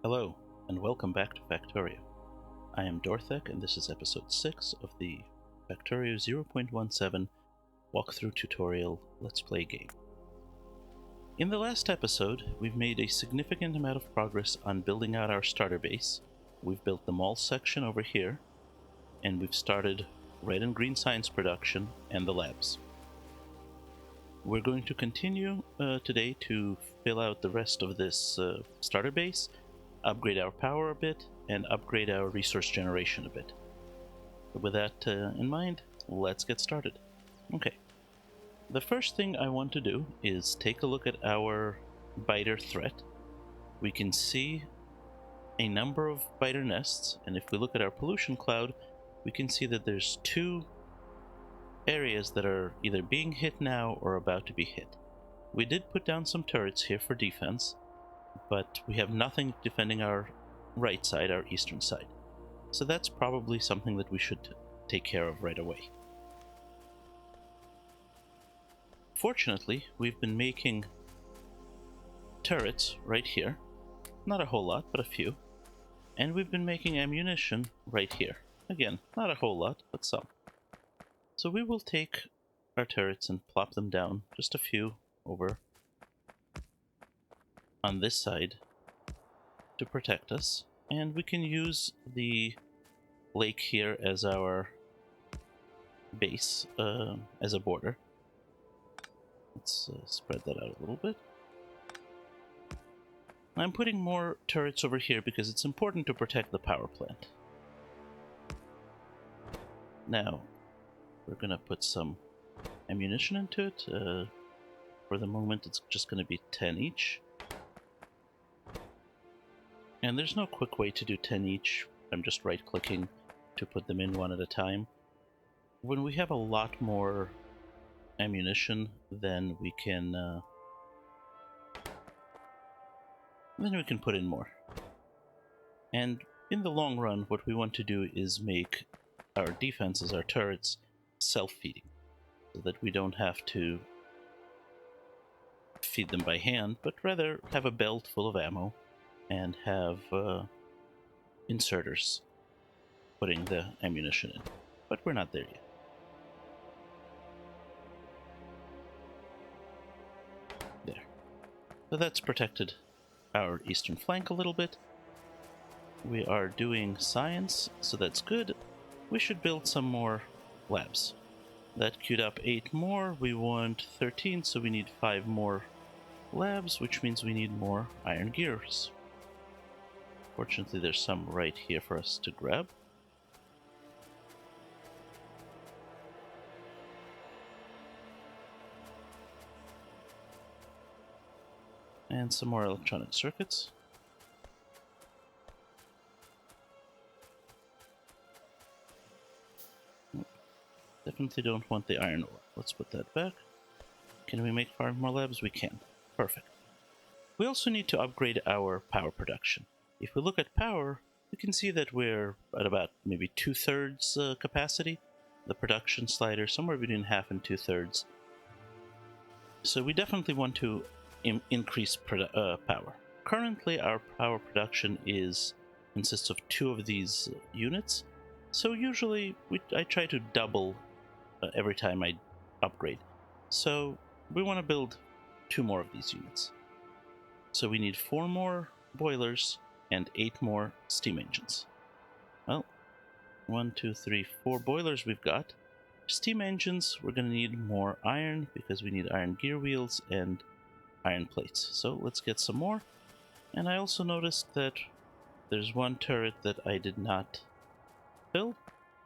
Hello, and welcome back to Factorio. I am Dorthek, and this is episode 6 of the Factorio 0.17 walkthrough tutorial Let's Play game. In the last episode, we've made a significant amount of progress on building out our starter base. We've built the mall section over here, and we've started red and green science production and the labs. We're going to continue today to fill out the rest of this starter base, upgrade our power a bit, and upgrade our resource generation a bit. But with that in mind, let's get started. Okay. The first thing I want to do is take a look at our biter threat. We can see a number of biter nests, and if we look at our pollution cloud, we can see that there's two areas that are either being hit now or about to be hit. We did put down some turrets here for defense, but we have nothing defending our right side, our eastern side. So that's probably something that we should take care of right away. Fortunately, we've been making turrets right here. Not a whole lot, but a few. And we've been making ammunition right here. Again, not a whole lot, but some. So we will take our turrets and plop them down, just a few, over on this side to protect us, and we can use the lake here as our base, as a border. Let's spread that out a little bit. I'm putting more turrets over here because it's important to protect the power plant. Now, we're gonna put some ammunition into it. For the moment, it's just gonna be 10 each. And there's no quick way to do 10 each. I'm just right-clicking to put them in one at a time. When we have a lot more ammunition, then we can put in more. And in the long run, what we want to do is make our defenses, our turrets, self-feeding, so that we don't have to feed them by hand, but rather have a belt full of ammo and have inserters putting the ammunition in. But we're not there yet. There. So that's protected our eastern flank a little bit. We are doing science, so that's good. We should build some more labs. That queued up 8 more. We want 13, so we need 5 more labs, which means we need more iron gears. Fortunately, there's some right here for us to grab. And some more electronic circuits. Definitely don't want the iron ore. Let's put that back. Can we make 5 more labs? We can. Perfect. We also need to upgrade our power production. If we look at power, we can see that we're at about maybe 2/3 capacity. The production slider somewhere between half and 2/3. So we definitely want to increase power. Currently, our power production consists of 2 of these units. So usually I try to double every time I upgrade. So we want to build 2 more of these units. So we need 4 more boilers and 8 more steam engines. Well, 1, 2, 3, 4 boilers we've got. Steam engines, we're going to need more iron because we need iron gear wheels and iron plates. So let's get some more. And I also noticed that there's one turret that I did not build.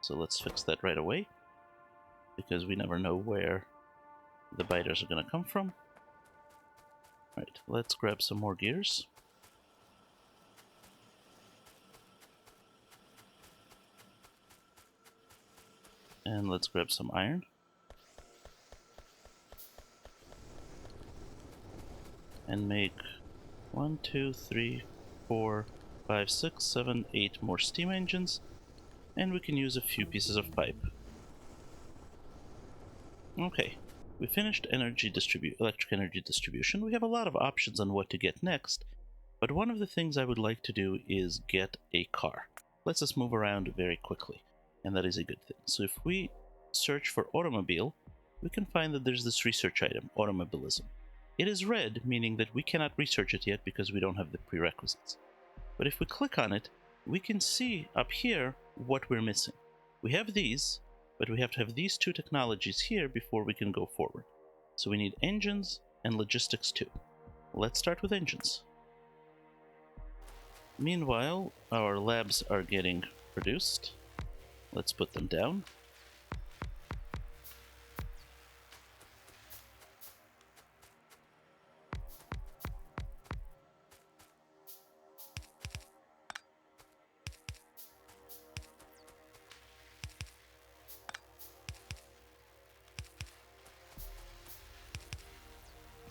So let's fix that right away, because we never know where the biters are going to come from. Right, let's grab some more gears. And let's grab some iron. And make 1, 2, 3, 4, 5, 6, 7, 8 more steam engines. And we can use a few pieces of pipe. Okay, we finished electric energy distribution. We have a lot of options on what to get next, But one of the things I would like to do is get a car. Lets us move around very quickly, and that is a good thing. So if we search for automobile, we can find that there's this research item, automobilism. It is red, meaning that we cannot research it yet because we don't have the prerequisites. But if we click on it, we can see up here what we're missing. We have these, but we have to have these two technologies here before we can go forward. So we need engines and logistics too. Let's start with engines. Meanwhile, our labs are getting produced. Let's put them down.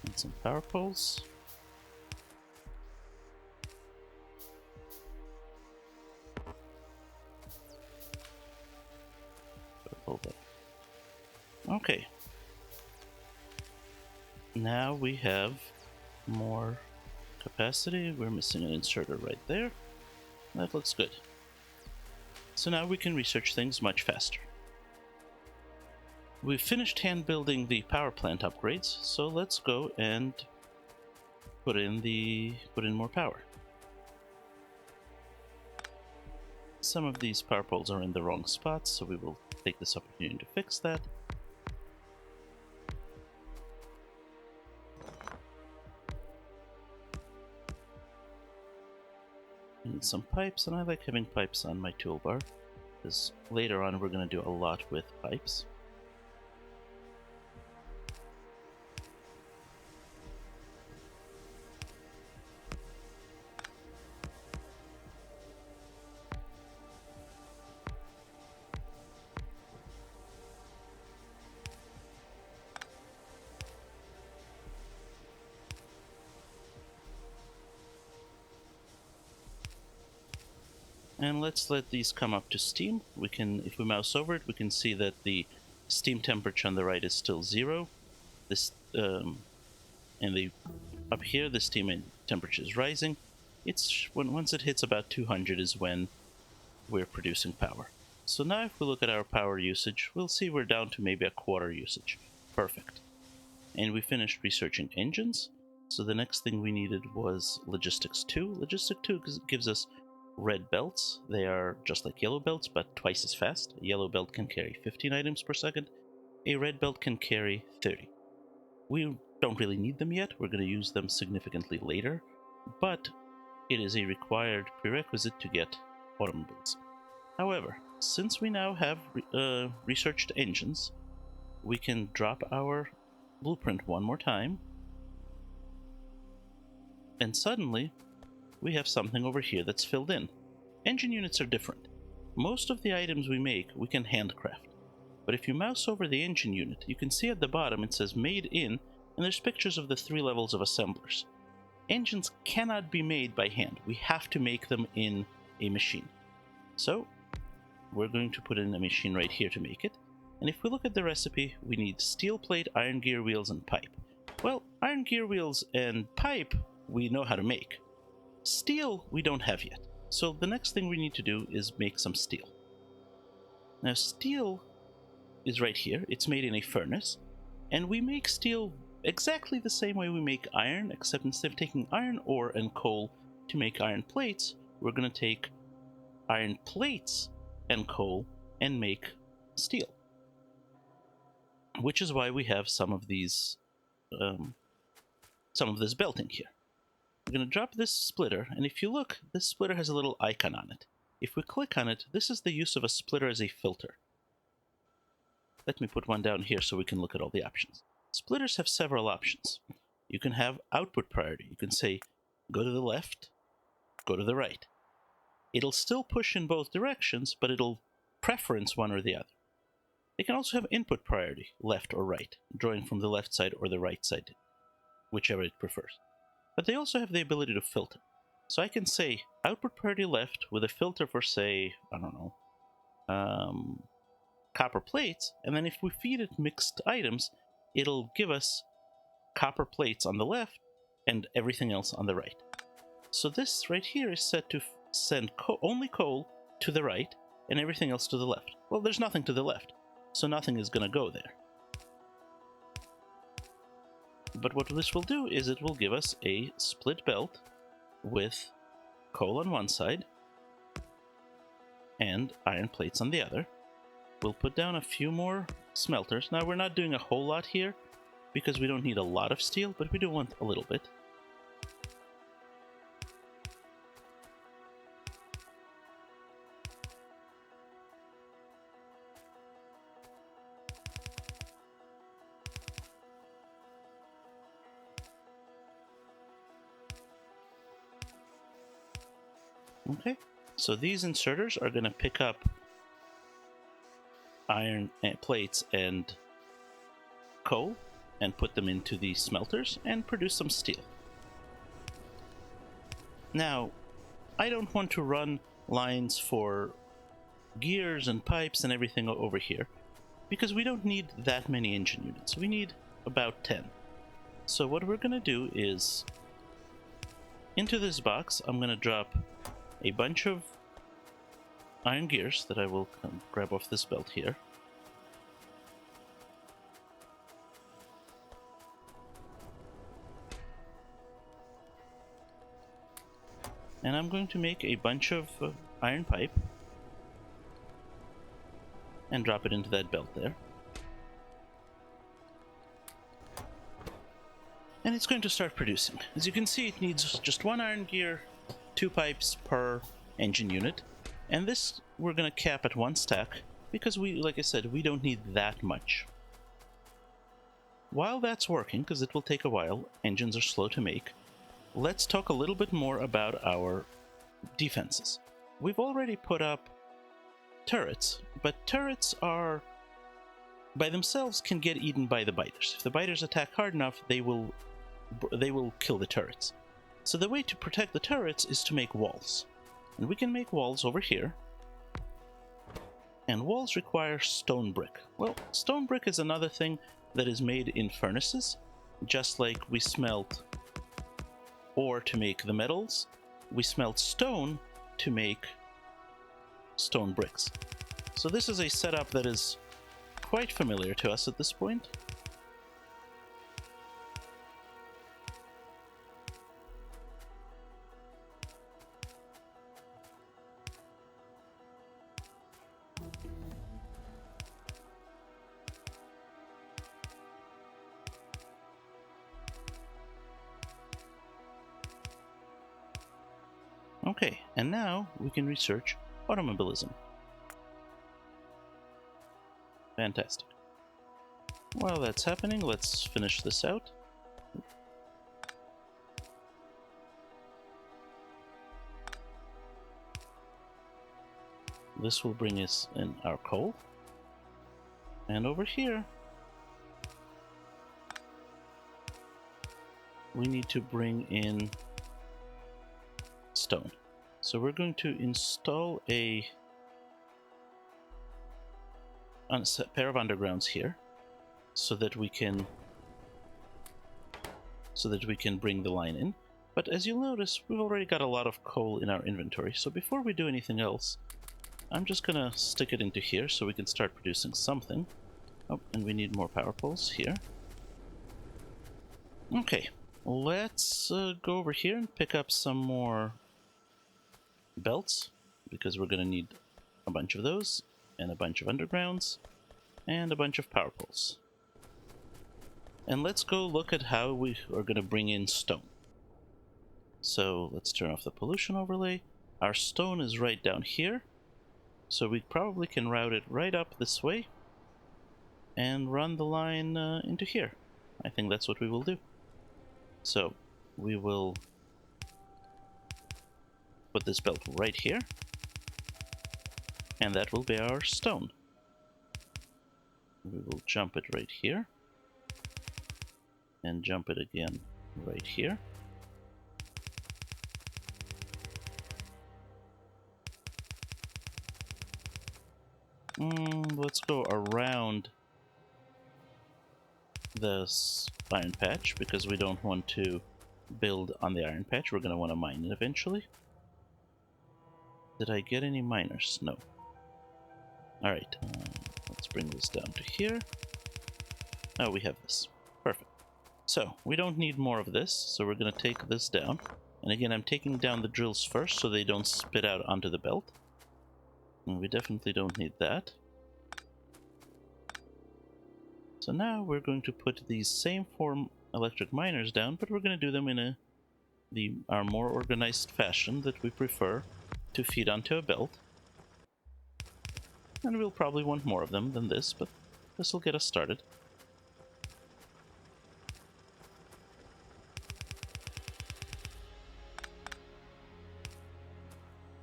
And some power poles. Okay. Now we have more capacity. We're missing an inserter right there. That looks good. So now we can research things much faster. We've finished hand building the power plant upgrades, so let's go and put in more power. Some of these power poles are in the wrong spots, so we will take this opportunity to fix that. I need some pipes, and I like having pipes on my toolbar, because later on we're going to do a lot with pipes. And let's let these come up to steam. We can, if we mouse over it, we can see that the steam temperature on the right is still 0. This up here the steam temperature is rising. It's once it hits about 200 is when we're producing power. So now if we look at our power usage, we'll see we're down to maybe a quarter usage. Perfect. And we finished researching engines. So the next thing we needed was logistics 2. Logistics 2 gives us red belts. They are just like yellow belts, but twice as fast. A yellow belt can carry 15 items per second. A red belt can carry 30. We don't really need them yet. We're going to use them significantly later, but it is a required prerequisite to get automobiles. However, since we now have researched engines, we can drop our blueprint one more time, and suddenly we have something over here that's filled in. Engine units are different. Most of the items we make, we can handcraft. But if you mouse over the engine unit, you can see at the bottom it says made in, and there's pictures of the 3 levels of assemblers. Engines cannot be made by hand. We have to make them in a machine. So we're going to put in a machine right here to make it. And if we look at the recipe, we need steel plate, iron gear wheels, and pipe. Well, iron gear wheels and pipe we know how to make. Steel we don't have yet. So the next thing we need to do is make some steel. Now steel is right here. It's made in a furnace. And we make steel exactly the same way we make iron, except instead of taking iron ore and coal to make iron plates, we're going to take iron plates and coal and make steel. Which is why we have some of these, some of this belting here. We're going to drop this splitter, and if you look, this splitter has a little icon on it. If we click on it, this is the use of a splitter as a filter. Let me put one down here so we can look at all the options. Splitters have several options. You can have output priority. You can say, go to the left, go to the right. It'll still push in both directions, but it'll preference one or the other. They can also have input priority, left or right, drawing from the left side or the right side, whichever it prefers. But they also have the ability to filter. So I can say output priority left with a filter for, say, I don't know, copper plates, and then if we feed it mixed items, it'll give us copper plates on the left and everything else on the right. So this right here is set to send only coal to the right and everything else to the left. Well, there's nothing to the left, so nothing is going to go there. But what this will do is it will give us a split belt with coal on one side and iron plates on the other. We'll put down a few more smelters. Now, we're not doing a whole lot here because we don't need a lot of steel, but we do want a little bit. Okay, so these inserters are going to pick up iron plates and coal and put them into the smelters and produce some steel. Now, I don't want to run lines for gears and pipes and everything over here because we don't need that many engine units. We need about 10. So what we're going to do is into this box I'm going to drop a bunch of iron gears that I will grab off this belt here. And I'm going to make a bunch of iron pipe and drop it into that belt there. And it's going to start producing. As you can see, it needs just one iron gear, 2 pipes per engine unit. And this we're going to cap at 1 stack because we, like I said, we don't need that much. While that's working, because it will take a while, engines are slow to make, let's talk a little bit more about our defenses. We've already put up turrets, but turrets are by themselves can get eaten by the biters. If the biters attack hard enough, they will kill the turrets. So the way to protect the turrets is to make walls. And we can make walls over here. And walls require stone brick. Well, stone brick is another thing that is made in furnaces, just like we smelt ore to make the metals, we smelt stone to make stone bricks. So this is a setup that is quite familiar to us at this point. Okay, and now we can research automobilism. Fantastic. While that's happening, let's finish this out. This will bring us in our coal. And over here, we need to bring in stone. So we're going to install a pair of undergrounds here so that we can bring the line in. But as you'll notice, we've already got a lot of coal in our inventory. So before we do anything else, I'm just gonna stick it into here so we can start producing something. Oh, and we need more power poles here. Okay, let's go over here and pick up some more belts, because we're going to need a bunch of those, and a bunch of undergrounds, and a bunch of power poles. And let's go look at how we are going to bring in stone. So let's turn off the pollution overlay. Our stone is right down here, so we probably can route it right up this way and run the line into here. I think that's what we will do. So we will put this belt right here, and that will be our stone. We will jump it right here, and jump it again right here. Let's go around this iron patch, because we don't want to build on the iron patch. We're going to want to mine it eventually. Did I get any miners? No. Alright, let's bring this down to here. Oh, we have this. Perfect. So, we don't need more of this, so we're going to take this down. And again, I'm taking down the drills first so they don't spit out onto the belt. And we definitely don't need that. So now we're going to put these same 4 electric miners down, but we're going to do them in our more organized fashion that we prefer to feed onto a belt. And we'll probably want more of them than this, but this will get us started.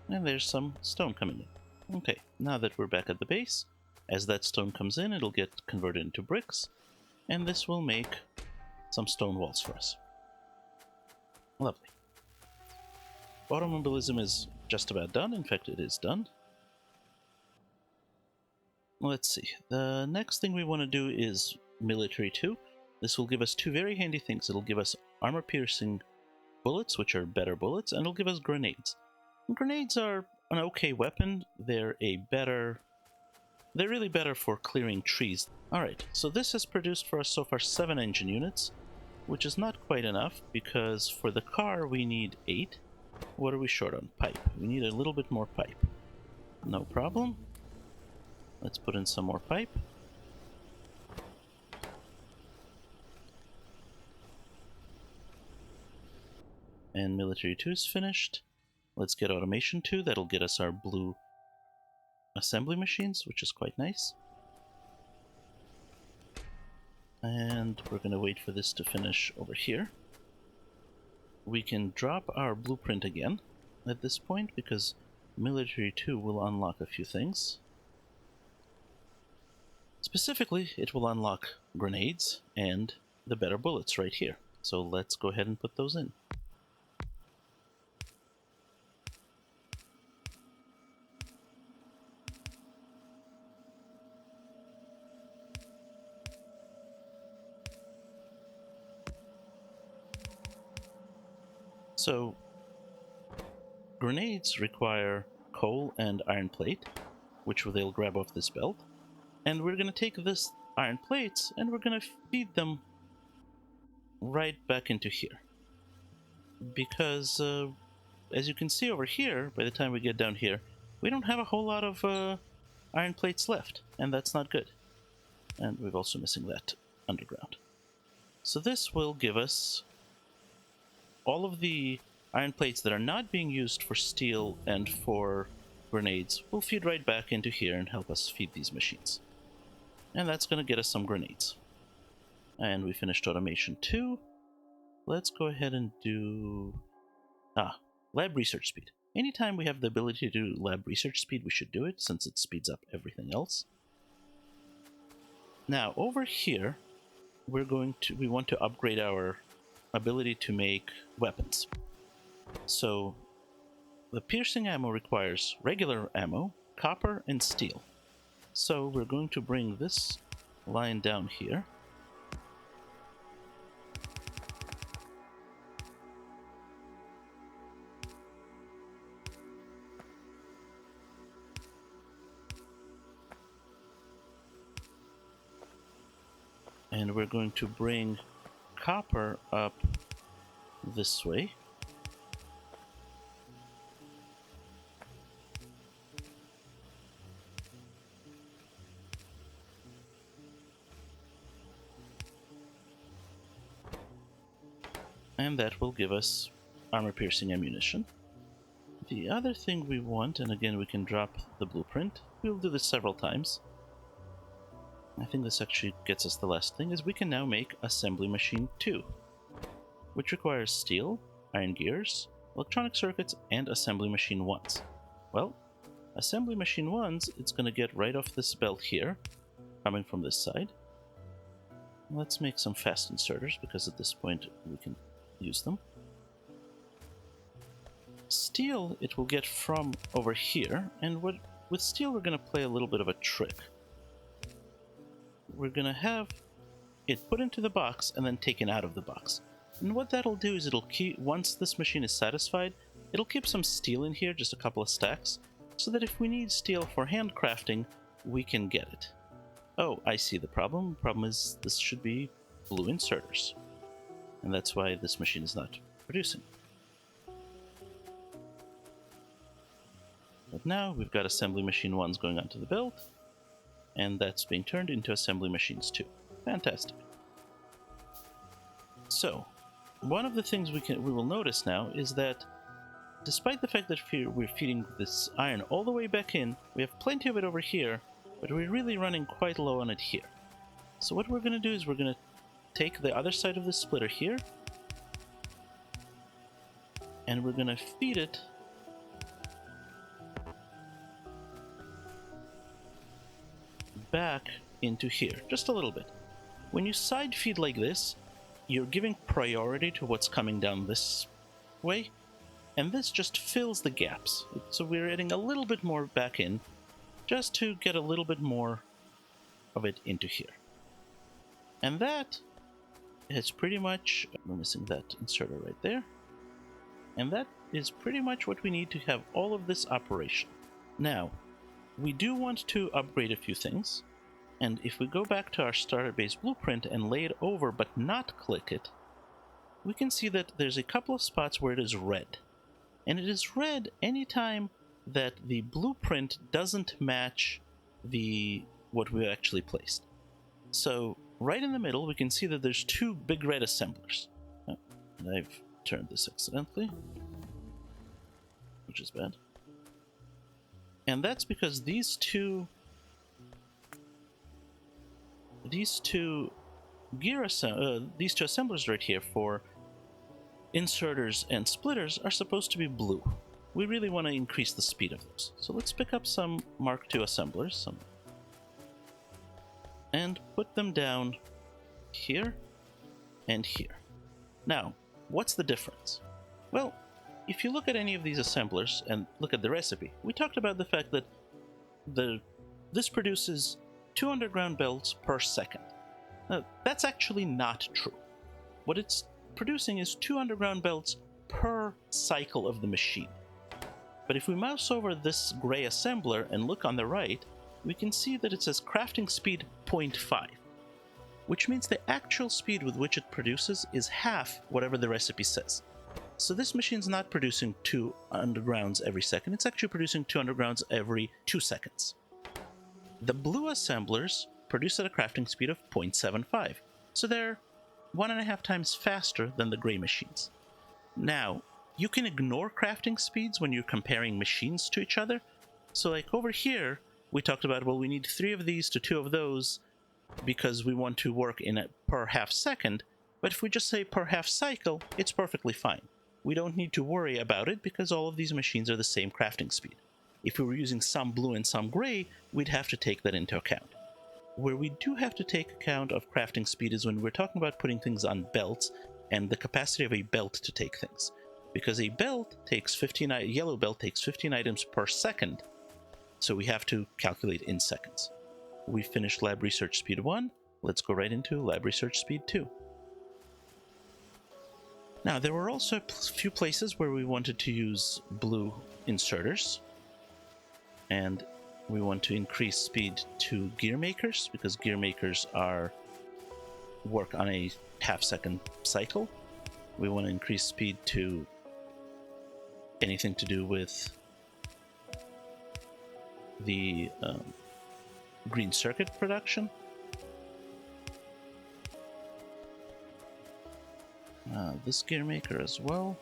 And there's some stone coming in. Okay, now that we're back at the base, as that stone comes in, it'll get converted into bricks, and this will make some stone walls for us. Lovely. Automobilism is just about done. In fact, it is done. Let's see. The next thing we want to do is military 2. This will give us 2 very handy things. It'll give us armor-piercing bullets, which are better bullets, and it'll give us grenades. And grenades are an okay weapon. They're really better for clearing trees. Alright, so this has produced for us so far 7 engine units, which is not quite enough, because for the car we need 8. What are we short on? Pipe. We need a little bit more pipe. No problem. Let's put in some more pipe. And military 2 is finished. Let's get automation 2. That'll get us our blue assembly machines, which is quite nice. And we're going to wait for this to finish over here. We can drop our blueprint again at this point, because military 2 will unlock a few things. Specifically, it will unlock grenades and the better bullets right here. So let's go ahead and put those in. So, grenades require coal and iron plate, which they'll grab off this belt. And we're going to take this iron plates and we're going to feed them right back into here. Because, as you can see over here, by the time we get down here, we don't have a whole lot of iron plates left, and that's not good. And we're also missing that underground. So this will give us all of the iron plates that are not being used for steel and for grenades will feed right back into here and help us feed these machines. And that's going to get us some grenades. And we finished automation 2. Let's go ahead and do lab research speed. Anytime we have the ability to do lab research speed, we should do it, since it speeds up everything else. Now, over here, we want to upgrade our ability to make weapons. So, the piercing ammo requires regular ammo, copper, and steel. So we're going to bring this line down here. And we're going to bring copper up this way. And that will give us armor-piercing ammunition. The other thing we want, and again we can drop the blueprint, we'll do this several times. I think this actually gets us the last thing, is we can now make Assembly Machine 2, which requires steel, iron gears, electronic circuits, and Assembly Machine 1s. Well, Assembly Machine 1s, it's going to get right off this belt here, coming from this side. Let's make some fast inserters, because at this point we can use them. Steel, it will get from over here, and with steel we're going to play a little bit of a trick. We're going to have it put into the box and then taken out of the box. And what that'll do is it'll keep, once this machine is satisfied, it'll keep some steel in here, just a couple of stacks, so that if we need steel for handcrafting, we can get it. Oh, I see the problem. The problem is this should be blue inserters. And that's why this machine is not producing. But now we've got assembly machine 1s going onto the build, and that's being turned into assembly machines 2. Fantastic. So, one of the things we will notice now is that despite the fact that we're feeding this iron all the way back in, we have plenty of it over here, but we're really running quite low on it here. So what we're going to do is we're going to take the other side of the splitter here, and we're going to feed it back into here, just a little bit. When you side feed like this, you're giving priority to what's coming down this way, and this just fills the gaps. So we're adding a little bit more back in, just to get a little bit more of it into here. And that is pretty much, we're missing that inserter right there, and that is pretty much what we need to have all of this operation. Now, we do want to upgrade a few things, and if we go back to our starter base blueprint and lay it over but not click it, we can see that there's a couple of spots where it is red. And it is red anytime that the blueprint doesn't match what we actually placed. So right in the middle we can see that there's two big red assemblers. Oh, and I've turned this accidentally, which is bad. And that's because these two assemblers right here for inserters and splitters are supposed to be blue. We really want to increase the speed of those. So let's pick up some Mark II assemblers and put them down here and here. Now, what's the difference? Well, if you look at any of these assemblers and look at the recipe, we talked about the fact that this produces 2 underground belts per second. Now, that's actually not true. What it's producing is 2 underground belts per cycle of the machine. But if we mouse over this gray assembler and look on the right, we can see that it says crafting speed 0.5, which means the actual speed with which it produces is half whatever the recipe says. So this machine's not producing 2 undergrounds every second, it's actually producing 2 undergrounds every 2 seconds. The blue assemblers produce at a crafting speed of 0.75, so they're 1.5 times faster than the gray machines. Now, you can ignore crafting speeds when you're comparing machines to each other. So like over here, we talked about, well, we need 3 of these to 2 of those because we want to work in it per half second, but if we just say per half cycle, it's perfectly fine. We don't need to worry about it because all of these machines are the same crafting speed. If we were using some blue and some gray, we'd have to take that into account. Where we do have to take account of crafting speed is when we're talking about putting things on belts and the capacity of a belt to take things. Because a belt takes 15, yellow belt takes 15 items per second, so we have to calculate in seconds. We finished lab research speed 1, let's go right into lab research speed 2. Now, there were also a few places where we wanted to use blue inserters, and we want to increase speed to gear makers, because gear makers work on a half-second cycle. We want to increase speed to anything to do with the green circuit production. This gear maker as well.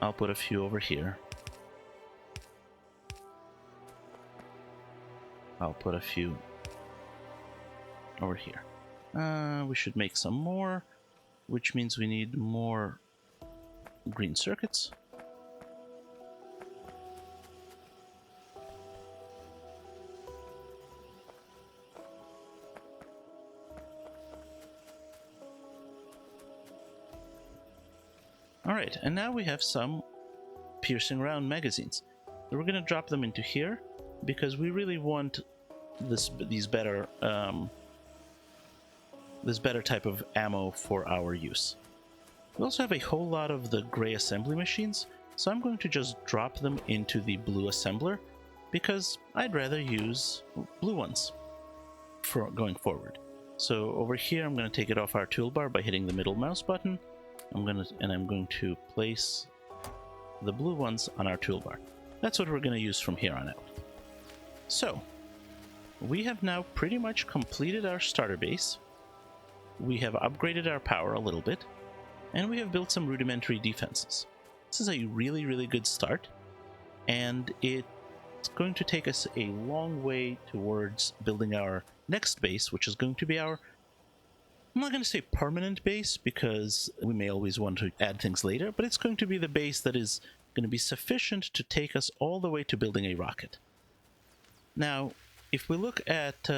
I'll put a few over here. I'll put a few over here. We should make some more, which means we need more green circuits. Alright, and now we have some piercing round magazines. We're going to drop them into here because we really want these better this better type of ammo for our use. We also have a whole lot of the gray assembly machines, so I'm going to just drop them into the blue assembler because I'd rather use blue ones for going forward. So over here, I'm going to take it off our toolbar by hitting the middle mouse button. I'm going to place the blue ones on our toolbar. That's what we're going to use from here on out. So we have now pretty much completed our starter base. We have upgraded our power a little bit, and we have built some rudimentary defenses. This is a really, really good start, and it's going to take us a long way towards building our next base, which is going to be our, I'm not going to say permanent base, because we may always want to add things later, but it's going to be the base that is going to be sufficient to take us all the way to building a rocket. Now, if we look at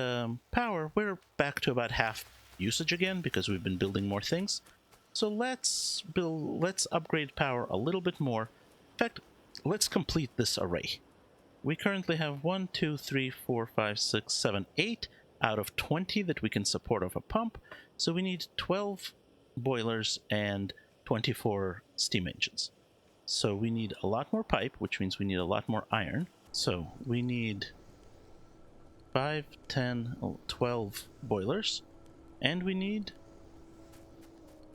power, we're back to about half usage again, because we've been building more things. So let's upgrade power a little bit more. In fact, let's complete this array. We currently have 1, 2, 3, 4, 5, 6, 7, 8 out of 20 that we can support off a pump. So we need 12 boilers and 24 steam engines. So we need a lot more pipe, which means we need a lot more iron. So we need 5, 10, 12 boilers, and we need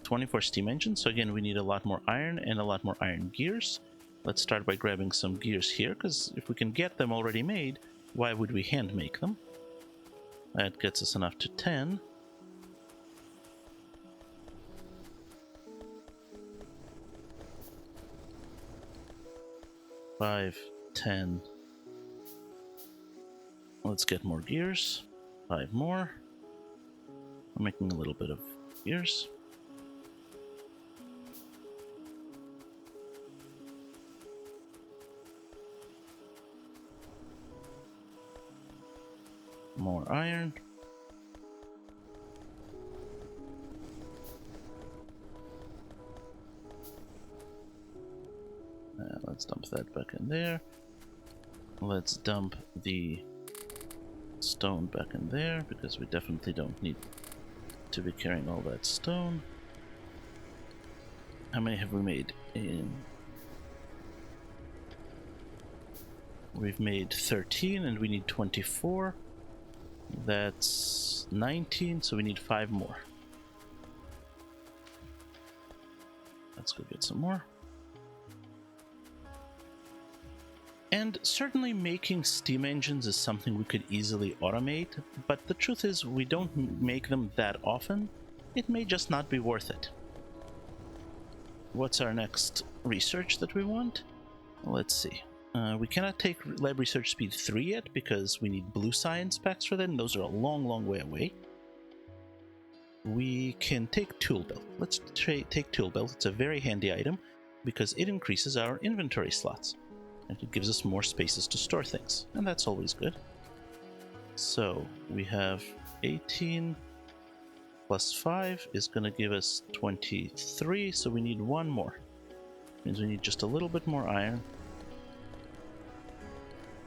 24 steam engines. So again, we need a lot more iron and a lot more iron gears. Let's start by grabbing some gears here, because if we can get them already made, why would we hand make them? That gets us enough to 10. Five, 10. Let's get more gears. 5 more. We're making a little bit of gears. More iron. Let's dump that back in there. Let's dump the stone back in there, because we definitely don't need to be carrying all that stone. How many have we made? We've made 13 and we need 24. That's 19, so we need 5 more. Let's go get some more. And certainly making steam engines is something we could easily automate, but the truth is we don't make them that often. It may just not be worth it. What's our next research that we want? Let's see. We cannot take lab research speed 3 yet, because we need blue science packs for that, and those are a long, long way away. We can take tool belt. Let's take tool belt. It's a very handy item, because it increases our inventory slots. And it gives us more spaces to store things, and that's always good. So we have 18 plus 5 is going to give us 23, so we need 1 more. Means we need just a little bit more iron.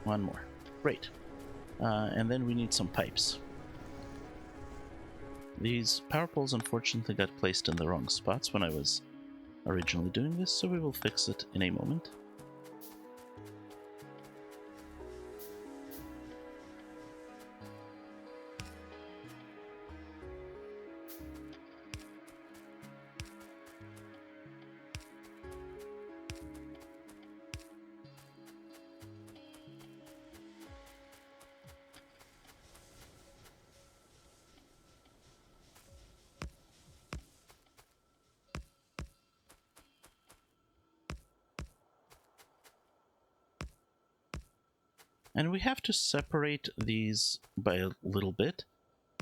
1 more. Great. And then we need some pipes. These power poles unfortunately got placed in the wrong spots when I was originally doing this, so we will fix it in a moment. And we have to separate these by a little bit,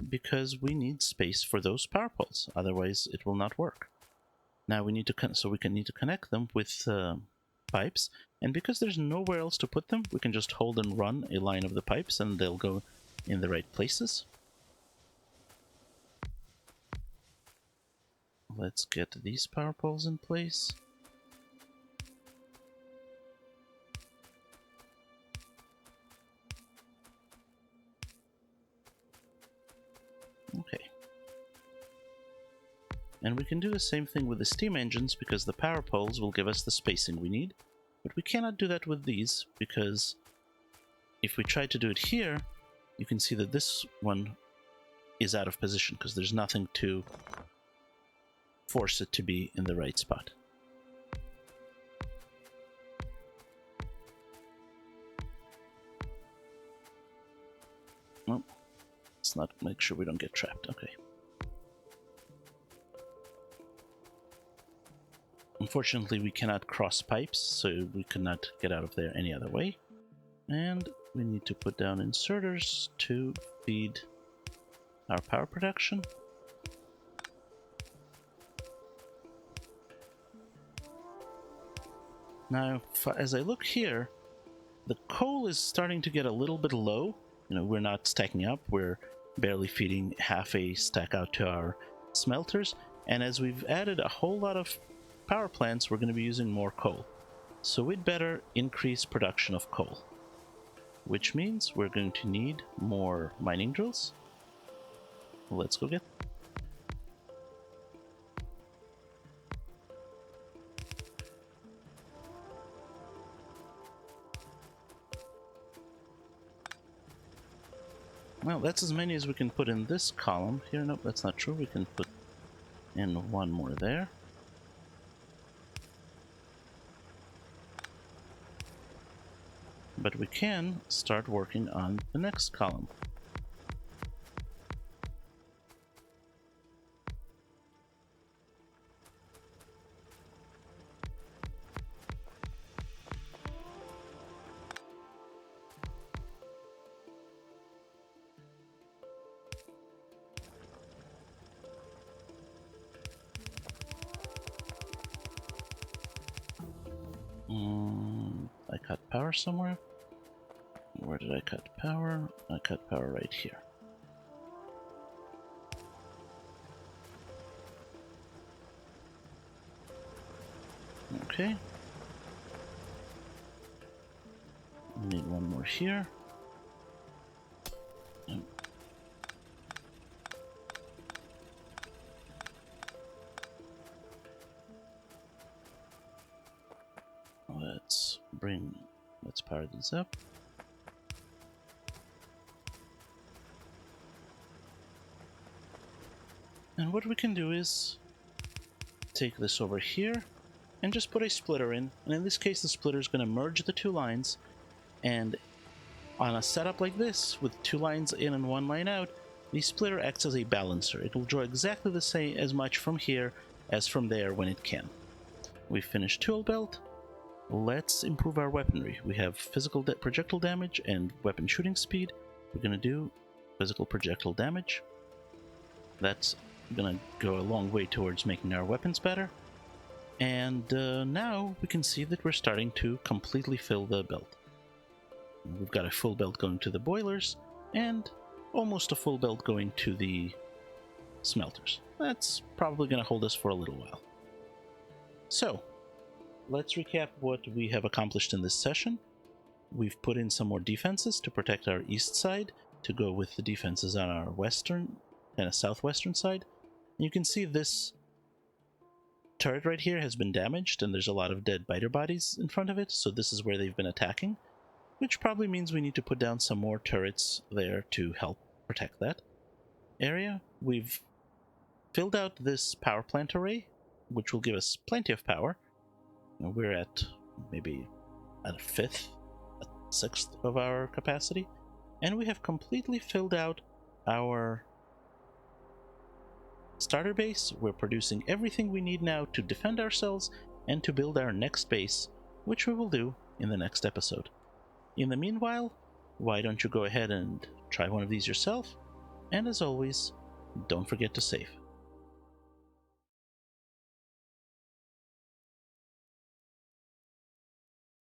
because we need space for those power poles, otherwise it will not work. Now we need to need to connect them with pipes, and because there's nowhere else to put them, we can just hold and run a line of the pipes and they'll go in the right places. Let's get these power poles in place. Okay. And we can do the same thing with the steam engines because the power poles will give us the spacing we need. But we cannot do that with these because if we try to do it here, you can see that this one is out of position because there's nothing to force it to be in the right spot. Well, let's not make sure we don't get trapped. Okay. Unfortunately, we cannot cross pipes, so we cannot get out of there any other way. And we need to put down inserters to feed our power production. Now, as I look here, the coal is starting to get a little bit low. You know, we're not stacking up, we're barely feeding half a stack out to our smelters. And as we've added a whole lot of power plants, we're going to be using more coal. So we'd better increase production of coal, which means we're going to need more mining drills. Let's go get. Well, that's as many as we can put in this column here. Nope, that's not true. We can put in one more there. But we can start working on the next column. I cut power somewhere. Where did I cut power? I cut power right here. Okay. We need one more here. Let's power these up. And what we can do is take this over here and just put a splitter in. And in this case, the splitter is going to merge the two lines. And on a setup like this, with two lines in and one line out, the splitter acts as a balancer. It will draw exactly the same as much from here as from there when it can. We've finished tool belt. Let's improve our weaponry. We have physical projectile damage and weapon shooting speed. We're going to do physical projectile damage. That's going to go a long way towards making our weapons better. And now we can see that we're starting to completely fill the belt. We've got a full belt going to the boilers and almost a full belt going to the smelters. That's probably going to hold us for a little while. So, let's recap what we have accomplished in this session. We've put in some more defenses to protect our east side to go with the defenses on our western and southwestern side. And you can see this turret right here has been damaged and there's a lot of dead biter bodies in front of it, so this is where they've been attacking, which probably means we need to put down some more turrets there to help protect that area. We've filled out this power plant array, which will give us plenty of power. We're at maybe a fifth, a sixth of our capacity, and we have completely filled out our starter base. We're producing everything we need now to defend ourselves and to build our next base, which we will do in the next episode. In the meanwhile, why don't you go ahead and try one of these yourself? And as always, don't forget to save.